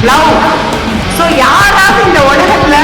Love. So யாராவது இந்த உலகத்துல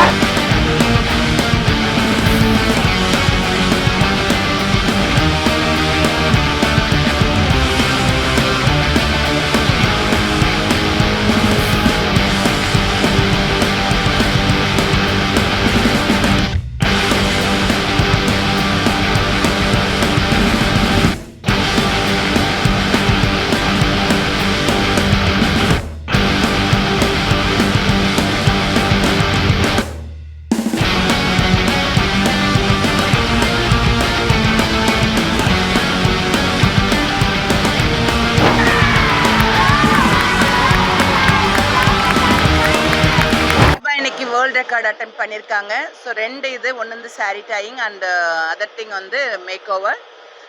வேர்ல்ட் ரெக்கார்ட் அட்டம் பண்ணியிருக்காங்க. ஸோ 2 இது ஒன்று வந்து sari dyeing and other thing வந்து மேக் ஓவர்.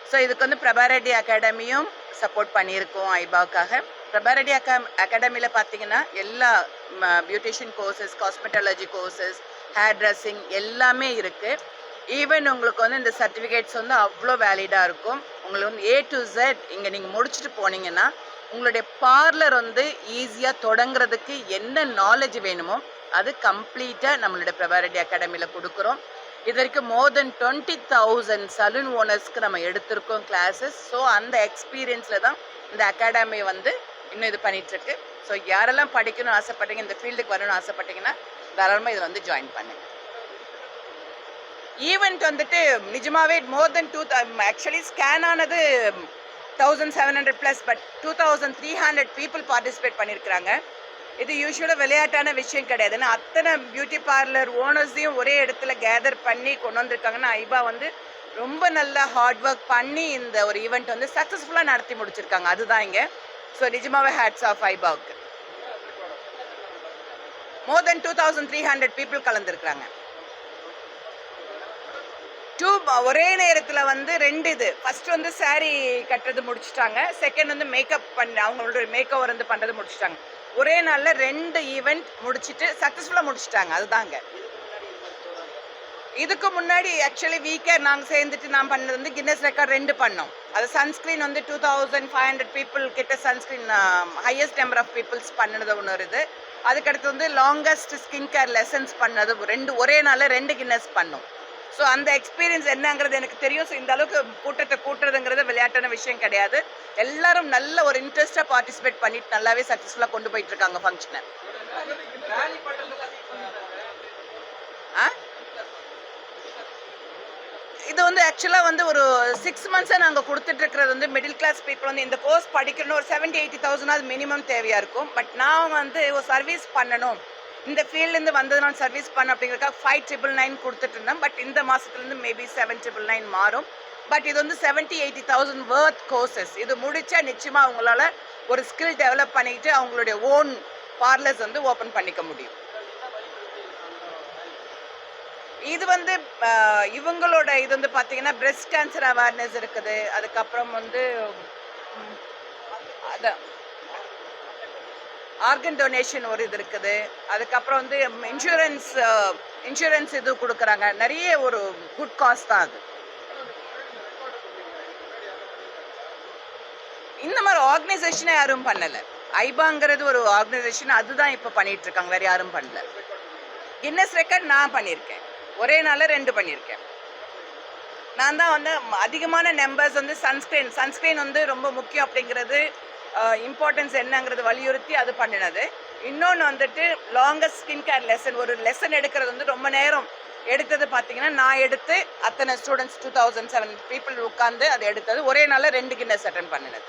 ஸோ இதுக்கு வந்து பிரபா ரெட்டி அகாடமியும் சப்போர்ட் பண்ணியிருக்கோம் ஐபாவுக்காக. பிரபா ரெட்டி அகாடமியில் பார்த்தீங்கன்னா எல்லா beautician courses, cosmetology courses, hair dressing எல்லாமே இருக்குது. ஈவன் உங்களுக்கு வந்து இந்த சர்டிஃபிகேட்ஸ் வந்து அவ்வளோ வேலிடாக இருக்கும். உங்களுக்கு வந்து A to Z இங்கே நீங்கள் முடிச்சுட்டு போனீங்கன்னா உங்களுடைய பார்லர் வந்து ஈஸியாக தொடங்குறதுக்கு என்ன நாலேஜ் வேணுமோ அது கம்ப்ளீட்டாக நம்மளுடைய பிரபா ரெட்டி அகாடமியில் கொடுக்குறோம். இது வரைக்கும் மோர் தென் 20,000 சலூன் ஓனர்ஸ்க்கு நம்ம எடுத்திருக்கோம் கிளாஸஸ். ஸோ அந்த எக்ஸ்பீரியன்ஸில் தான் இந்த அகாடமி வந்து இன்னும் இது பண்ணிகிட்ருக்கு. ஸோ யாரெல்லாம் படிக்கணும்னு ஆசைப்பட்டீங்க, இந்த ஃபீல்டுக்கு வரணும்னு ஆசைப்பட்டீங்கன்னா தாராளமாக இதில் வந்து ஜாயின் பண்ணுங்க. ஈவெண்ட் வந்துட்டு நிஜமாவே மோர் தென் ஆக்சுவலி ஸ்கேன் ஆனது 1700+, பட் 2300 பீப்புள் பார்ட்டிசிபேட் பண்ணியிருக்கிறாங்க. இது யூஸ்வலாக விளையாட்டான விஷயம் கிடையாது. ஏன்னா அத்தனை பியூட்டி பார்லர் ஓனர்ஸையும் ஒரே இடத்துல கேதர் பண்ணி கொண்டு வந்திருக்காங்கன்னா ஐபா வந்து ரொம்ப நல்லா ஹார்ட் ஒர்க் பண்ணி இந்த ஒரு ஈவெண்ட் வந்து சக்ஸஸ்ஃபுல்லாக நடத்தி முடிச்சிருக்காங்க. அதுதான் இங்கே. ஸோ நிஜமாவே ஹேட்ஸ் ஆஃப் ஐபாவுக்கு. மோர் தென் 2300 பீப்புள் கலந்துருக்குறாங்க. ஒரே நேரத்தில் வந்து 2 இது. ஃபர்ஸ்ட் வந்து சாரீ கட்டுறது முடிச்சுட்டாங்க. செகண்ட் வந்து மேக்கப் பண்ண அவங்களோட மேக் ஓவர் வந்து பண்ணுறது முடிச்சுட்டாங்க. ஒரே நாளில் 2 ஈவெண்ட் முடிச்சுட்டு சக்ஸஸ்ஃபுல்லாக முடிச்சுட்டாங்க. அதுதாங்க. இதுக்கு முன்னாடி ஆக்சுவலி வீக்கே நாங்கள் சேர்ந்துட்டு நான் பண்ணது வந்து கின்னஸ் ரெக்கார்ட் 2 பண்ணோம். அது சன்ஸ்க்ரீன் வந்து 2500 பீப்புள் கிட்ட sunscreen highest number of peoples பண்ணினது ஒன்று இது. அதுக்கடுத்து வந்து லாங்கஸ்ட் ஸ்கின் கேர் லெசன்ஸ் பண்ணது 2 ஒரே நாளில் 2 கின்னஸ் பண்ணோம். ஸோ அந்த எக்ஸ்பீரியன்ஸ் என்னங்கிறது எனக்கு தெரியும். ஸோ இந்த அளவுக்கு கூட்டத்தை கூட்டுறதுங்கிறது விளையாட்டான விஷயம் கிடையாது. எல்லாரும் நல்ல ஒரு இன்ட்ரெஸ்டாக பார்ட்டிசிபேட் பண்ணிட்டு நல்லாவே சக்ஸஸ்ஃபுல்லாக கொண்டு போயிட்டு இருக்காங்க ஃபங்க்ஷனை. இது வந்து ஆக்சுவலாக வந்து ஒரு 6 மந்த்ஸாக நாங்கள் கொடுத்துட்ருக்கிறது வந்து மிடில் கிளாஸ் பீப்புள் வந்து இந்த கோர்ஸ் படிக்கணும். ஒரு 70,000-80,000 அது மினிமம் தேவையாக இருக்கும். பட் நான் வந்து ஒரு சர்வீஸ் பண்ணணும், இந்த ஃபீல்ட்லேருந்து வந்ததுனால சர்வீஸ் பண்ண அப்படிங்கிறதுக்காக 5,999 கொடுத்துட்டு இருந்தேன். பட் இந்த மாதத்துலேருந்து மேபி 7,999 மாறும். பட் இது வந்து 70,000-80,000 வர்த் கோர்சஸ். இது முடித்தா நிச்சயமாக அவங்களால ஒரு ஸ்கில் டெவலப் பண்ணிக்கிட்டு அவங்களுடைய ஓன் பார்லர்ஸ் வந்து ஓப்பன் பண்ணிக்க முடியும். இது வந்து இவங்களோட இது வந்து பார்த்தீங்கன்னா பிரெஸ்ட் கேன்சர் அவேர்னஸ் இருக்குது. அதுக்கப்புறம் வந்து அதான் ஆர்கன் டொனேஷன் ஒரு இது இருக்குது. அதுக்கப்புறம் வந்து இன்சூரன்ஸ் இது கொடுக்குறாங்க. நிறைய ஒரு குட் காஸ் தான் அது. இந்த மாதிரி ஆர்கனைசேஷனே யாரும் பண்ணலை. ஐபாங்கிறது ஒரு ஆர்கனைசேஷன், அதுதான் இப்போ பண்ணிட்டு இருக்காங்க. வேறு யாரும் பண்ணல. கின்னஸ் ரெக்கார்ட் நான் பண்ணியிருக்கேன். ஒரே நாளில் 2 பண்ணியிருக்கேன். நான் தான் வந்து அதிகமான நம்பர்ஸ் வந்து சன்ஸ்க்ரீன் வந்து ரொம்ப முக்கியம் அப்படிங்கிறது இம்பார்ட்டன்ஸ் என்னங்கிறது வலியுறுத்தி அது பண்ணினது. இன்னொன்று வந்துட்டு லாங்கஸ்ட் ஸ்கின் கேர் லெசன், ஒரு லெசன் எடுக்கிறது வந்து ரொம்ப நேரம் எடுத்தது பார்த்தீங்கன்னா நான் எடுத்து அத்தனை ஸ்டூடெண்ட்ஸ் 2007 பீப்புள் உட்காந்து அதை எடுத்தது ஒரே நாளில் 2 கின்னஸ் அட்டன் பண்ணினது.